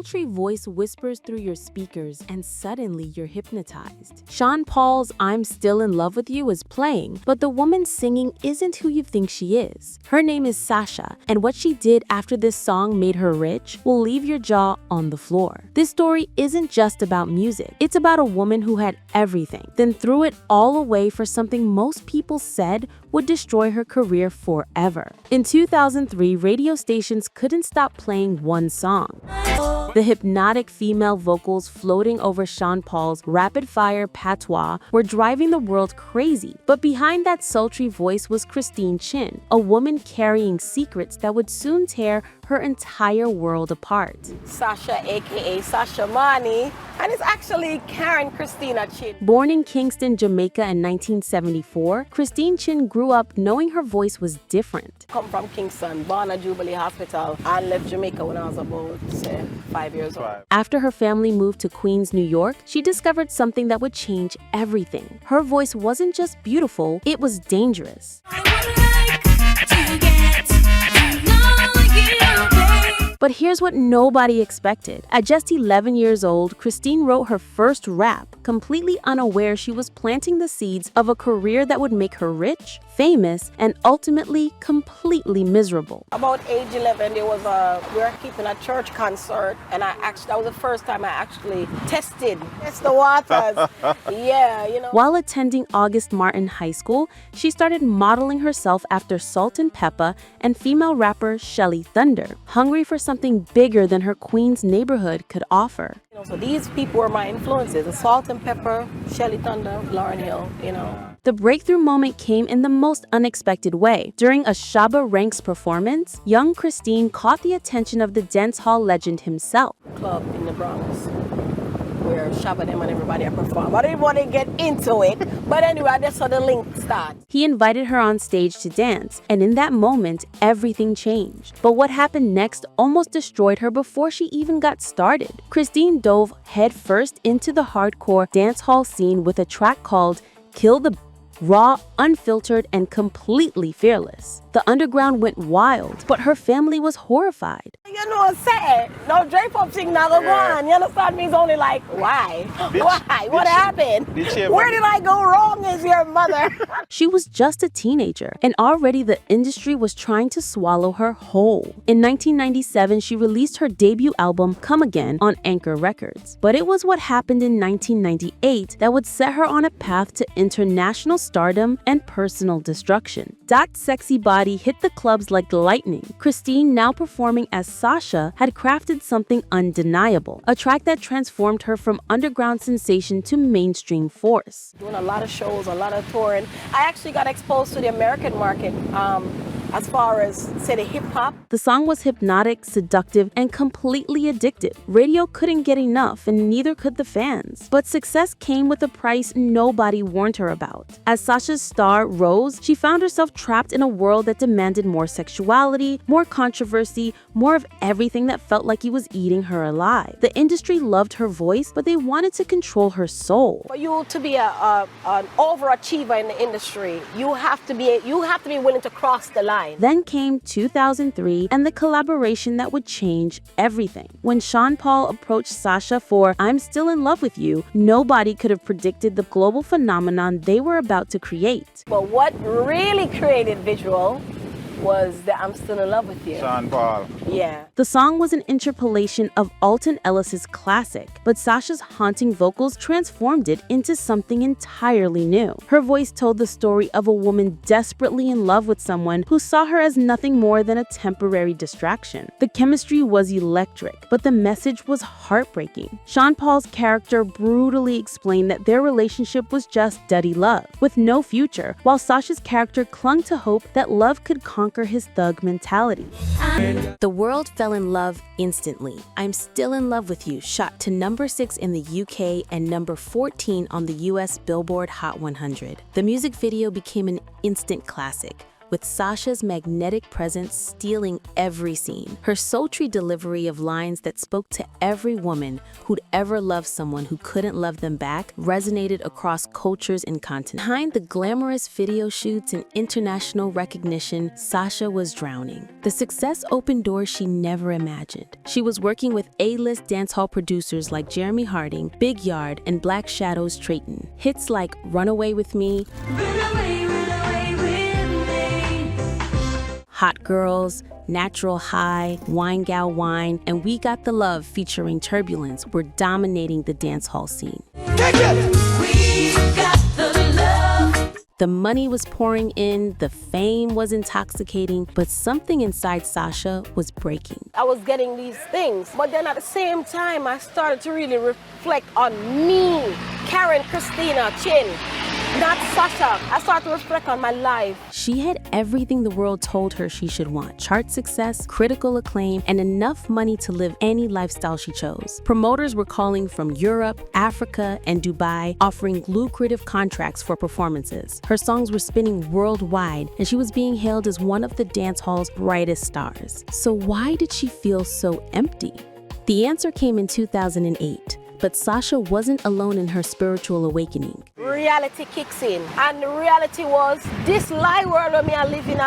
sultry voice whispers through your speakers and suddenly you're hypnotized. Sean Paul's I'm Still in Love with You is playing, but the woman singing isn't who you think she is. Her name is Sasha, and what she did after this song made her rich will leave your jaw on the floor. This story isn't just about music. It's about a woman who had everything, then threw it all away for something most people said would destroy her career forever. In 2003, radio stations couldn't stop playing one song. The hypnotic female vocals floating over Sean Paul's rapid-fire patois were driving the world crazy. But behind that sultry voice was Christine Chin, a woman carrying secrets that would soon tear her entire world apart. Sasha, aka Sasha Mani, and it's actually Karen Christina Chin. Born in Kingston, Jamaica in 1974, Christine Chin grew up knowing her voice was different. Come from Kingston, born at Jubilee Hospital, and left Jamaica when I was about, say, 5 years old. After her family moved to Queens, New York, she discovered something that would change everything. Her voice wasn't just beautiful, it was dangerous. But here's what nobody expected. At just 11 years old, Christine wrote her first rap, completely unaware she was planting the seeds of a career that would make her rich, famous, and ultimately completely miserable. About age 11, we were keeping a church concert, and that was the first time I actually tested the waters. Yeah, you know. While attending August Martin High School, she started modeling herself after Salt and Peppa and female rapper Shelly Thunder, hungry for something bigger than her Queens neighborhood could offer. So these people were my influences: Salt and Pepper, Shelly Thunder, Lauryn Hill, you know. The breakthrough moment came in the most unexpected way. During a Shabba Ranks performance, young Christine caught the attention of the dancehall legend himself. Club in the Bronx, where Shabba them and everybody performed. I didn't want to get into it, but anyway, I just saw the link start. He invited her on stage to dance, and in that moment, everything changed. But what happened next almost destroyed her before she even got started. Christine dove headfirst into the hardcore dancehall scene with a track called Kill the Raw, unfiltered, and completely fearless. The underground went wild, but her family was horrified. You know what I'm saying? No drape-up thing now go on. You understand me? It's only like, why? Why? What happened? Where did I go wrong as your mother? She was just a teenager, and already the industry was trying to swallow her whole. In 1997, she released her debut album, Come Again, on Anchor Records. But it was what happened in 1998 that would set her on a path to international stardom and personal destruction. That sexy body hit the clubs like lightning. Christine, now performing as Sasha, had crafted something undeniable, a track that transformed her from underground sensation to mainstream force. Doing a lot of shows, a lot of touring. I actually got exposed to the American market as far as, say, the hip-hop. The song was hypnotic, seductive, and completely addictive. Radio couldn't get enough, and neither could the fans. But success came with a price nobody warned her about. As Sasha's star rose, she found herself trapped in a world that demanded more sexuality, more controversy, more of everything that felt like he was eating her alive. The industry loved her voice, but they wanted to control her soul. For you to be an overachiever in the industry, you have to be willing to cross the line. Then came 2003 and the collaboration that would change everything. When Sean Paul approached Sasha for I'm Still in Love with You, nobody could have predicted the global phenomenon they were about to create. But what really created visual was that I'm Still in Love with You. Sean Paul. Yeah. The song was an interpolation of Alton Ellis's classic, but Sasha's haunting vocals transformed it into something entirely new. Her voice told the story of a woman desperately in love with someone who saw her as nothing more than a temporary distraction. The chemistry was electric, but the message was heartbreaking. Sean Paul's character brutally explained that their relationship was just dirty love, with no future, while Sasha's character clung to hope that love could conquer his thug mentality. The world fell in love instantly. I'm Still in Love with You shot to number 6 in the UK and number 14 on the US Billboard Hot 100. The music video became an instant classic. with Sasha's magnetic presence stealing every scene. Her sultry delivery of lines that spoke to every woman who'd ever loved someone who couldn't love them back resonated across cultures and continents. Behind the glamorous video shoots and international recognition, Sasha was drowning. The success opened doors she never imagined. She was working with A-list dancehall producers like Jeremy Harding, Big Yard, and Black Shadow's Trayton. Hits like Run Away With Me, Hot Girls, Natural High, Wine Gal Wine, and We Got the Love featuring Turbulence were dominating the dancehall scene. We got the love. The money was pouring in, the fame was intoxicating, but something inside Sasha was breaking. I was getting these things, but then at the same time, I started to really reflect on me, Karen Christina Chin, not Sasha. I started to reflect on my life. She had everything the world told her she should want: chart success, critical acclaim, and enough money to live any lifestyle she chose. Promoters were calling from Europe, Africa, and Dubai, offering lucrative contracts for performances. Her songs were spinning worldwide, and she was being hailed as one of the dancehall's brightest stars. So why did she feel so empty? The answer came in 2008. But Sasha wasn't alone in her spiritual awakening. Reality kicks in, and the reality was, this lie world where me I live in,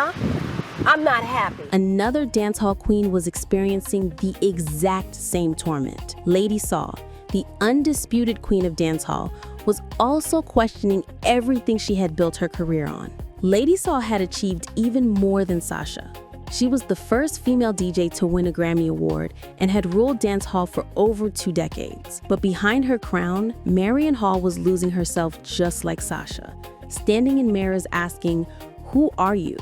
I'm not happy. Another dancehall queen was experiencing the exact same torment. Lady Saw, the undisputed queen of dancehall, was also questioning everything she had built her career on. Lady Saw had achieved even more than Sasha. She was the first female DJ to win a Grammy Award and had ruled dancehall for over 2 decades. But behind her crown, Marion Hall was losing herself just like Sasha, standing in mirrors asking, "Who are you?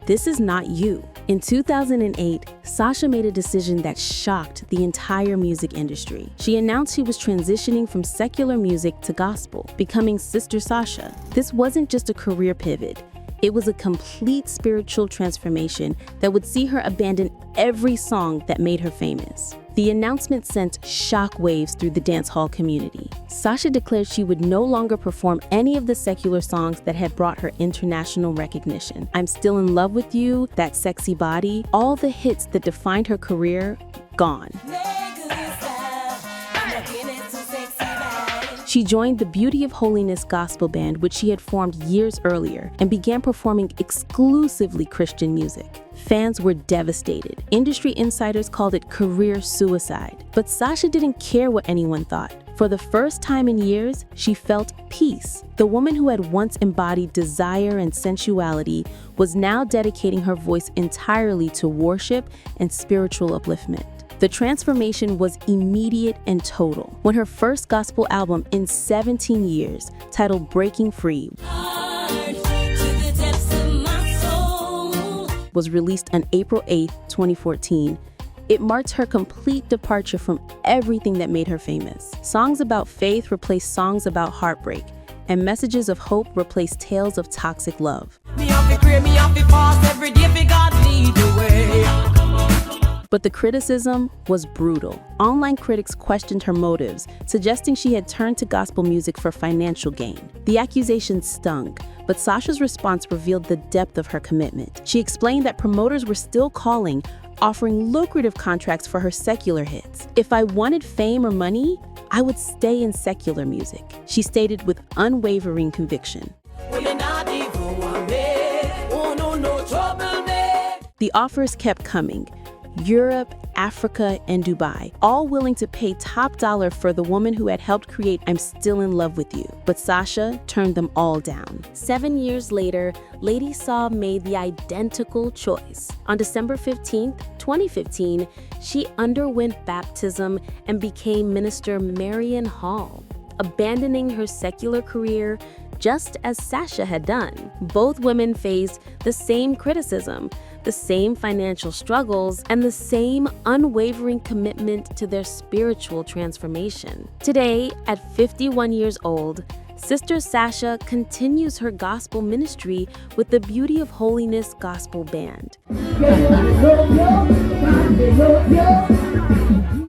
This is not you." In 2008, Sasha made a decision that shocked the entire music industry. She announced she was transitioning from secular music to gospel, becoming Sister Sasha. This wasn't just a career pivot. It was a complete spiritual transformation that would see her abandon every song that made her famous. The announcement sent shockwaves through the dancehall community. Sasha declared she would no longer perform any of the secular songs that had brought her international recognition. I'm Still in Love with You, That Sexy Body, all the hits that defined her career, gone. She joined the Beauty of Holiness gospel band, which she had formed years earlier, and began performing exclusively Christian music. Fans were devastated. Industry insiders called it career suicide. But Sasha didn't care what anyone thought. For the first time in years, she felt peace. The woman who had once embodied desire and sensuality was now dedicating her voice entirely to worship and spiritual upliftment. The transformation was immediate and total. When her first gospel album in 17 years, titled Breaking Free, was released on April 8, 2014, it marked her complete departure from everything that made her famous. Songs about faith replaced songs about heartbreak, and messages of hope replaced tales of toxic love. But the criticism was brutal. Online critics questioned her motives, suggesting she had turned to gospel music for financial gain. The accusations stung, but Sasha's response revealed the depth of her commitment. She explained that promoters were still calling, offering lucrative contracts for her secular hits. "If I wanted fame or money, I would stay in secular music," she stated with unwavering conviction. The offers kept coming. Europe, Africa, and Dubai, all willing to pay top dollar for the woman who had helped create I'm Still in Love with You. But Sasha turned them all down. 7 years later, Lady Saw made the identical choice. On December 15, 2015, she underwent baptism and became Minister Marion Hall, abandoning her secular career just as Sasha had done. Both women faced the same criticism, the same financial struggles, and the same unwavering commitment to their spiritual transformation. Today, at 51 years old, Sister Sasha continues her gospel ministry with the Beauty of Holiness Gospel Band.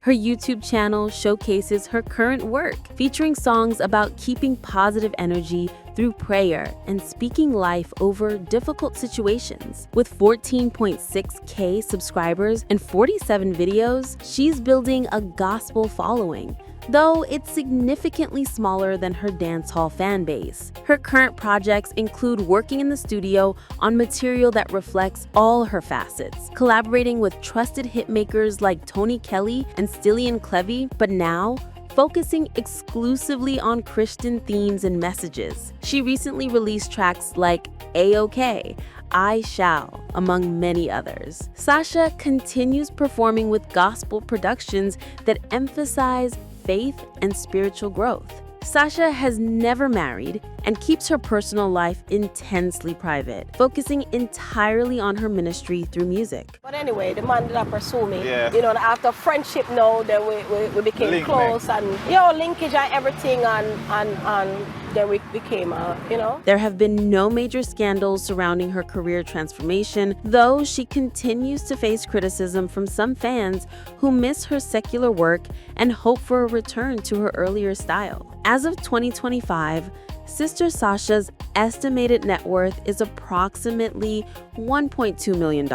Her YouTube channel showcases her current work, featuring songs about keeping positive energy through prayer and speaking life over difficult situations. With 14.6K subscribers and 47 videos, she's building a gospel following, though it's significantly smaller than her dancehall fan base. Her current projects include working in the studio on material that reflects all her facets, collaborating with trusted hitmakers like Tony Kelly and Stillian Clevy, but now focusing exclusively on Christian themes and messages. She recently released tracks like A-OK, I Shall, among many others. Sasha continues performing with gospel productions that emphasize faith and spiritual growth. Sasha has never married and keeps her personal life intensely private, focusing entirely on her ministry through music. But anyway, the man that pursue me, after friendship now, then we became close and, linkage and everything and then we became, There have been no major scandals surrounding her career transformation, though she continues to face criticism from some fans who miss her secular work and hope for a return to her earlier style. As of 2025, Sister Sasha's estimated net worth is approximately $1.2 million,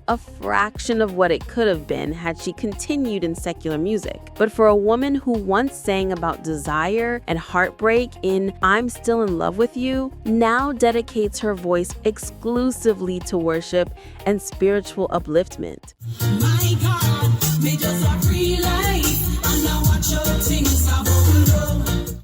a fraction of what it could have been had she continued in secular music. But for a woman who once sang about desire and heartbreak in I'm Still in Love with You, now dedicates her voice exclusively to worship and spiritual upliftment. My God, made us a free life, and now watch out things have opened up.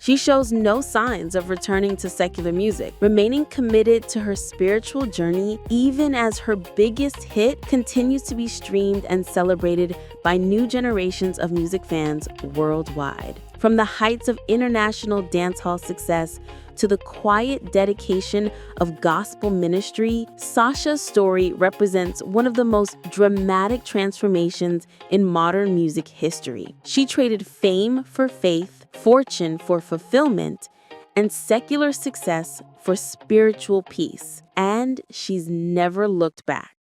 She shows no signs of returning to secular music, remaining committed to her spiritual journey even as her biggest hit continues to be streamed and celebrated by new generations of music fans worldwide. From the heights of international dancehall success to the quiet dedication of gospel ministry, Sasha's story represents one of the most dramatic transformations in modern music history. She traded fame for faith, fortune for fulfillment, and secular success for spiritual peace. And she's never looked back.